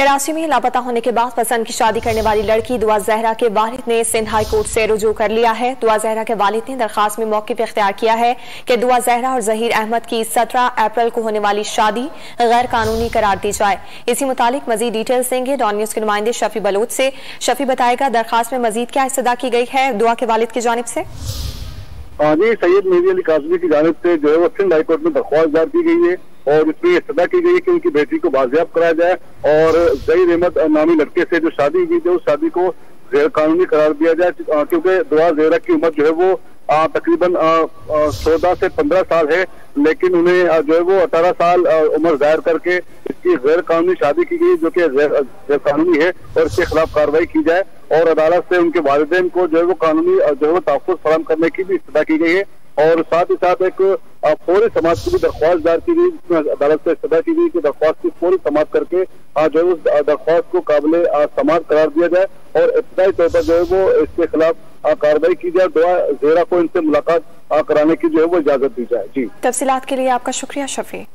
कराची में लापता होने के बाद पसंद की शादी करने वाली लड़की दुआ जहरा के वालिद ने सिंध हाई कोर्ट से रुजू कर लिया है। दुआ जहरा के वालिद ने दरखास्त में मौक़िफ़ इख्तियार किया है कि दुआ जहरा और जहीर अहमद की 17 अप्रैल को होने वाली शादी गैर कानूनी करार दी जाए। इसी मुतालिक मजीद डिटेल्स देंगे डॉन न्यूज़ के नुमाइंदे शफी बलोच से। शफी बताएगा दरखास्त में मजीद क्या इस्तदा की गई है दुआ के वालिद की जानिब से। जी, सैयद मेहदी अली काज़मी की जानिब से जो है वो सिंध हाई कोर्ट में दरख्वास्त दायर की गई है और इसमें इस्तदा की गई है कि उनकी बेटी को बाजियाब कराया जाए और जहीर अहमद नामी लड़के से जो शादी हुई थी उस शादी को गैर कानूनी करार दिया जाए, क्योंकि दुआ जहरा की उम्र जो है वो तकरीबन 14 से 15 साल है, लेकिन उन्हें जो है वो 18 साल उम्र जाहिर करके इसकी गैर कानूनी शादी की गई जो कि गैर कानूनी है और इसके खिलाफ कार्रवाई की जाए और अदालत से उनके वालिदैन को जो है वो कानूनी जो है वो तहफ़्फ़ुज़ फराहम करने की भी इस्तदा की गई है और साथ ही साथ एक फौरी समाज की भी दरख्वास्त दायर की गई, जिसमें अदालत से इस्तदा की गई कि दरख्वास्त की फौरी समाज करके जो है उस दरख्वास्त को काबिल समाज करार दिया जाए और इब्तदाई तौर पर जो है वो इसके खिलाफ कार्रवाई की जाए। दुआ जहरा को इनसे मुलाकात कराने की जो है वो इजाजत दी जाए। जी, तफसीलात के लिए आपका शुक्रिया शफी।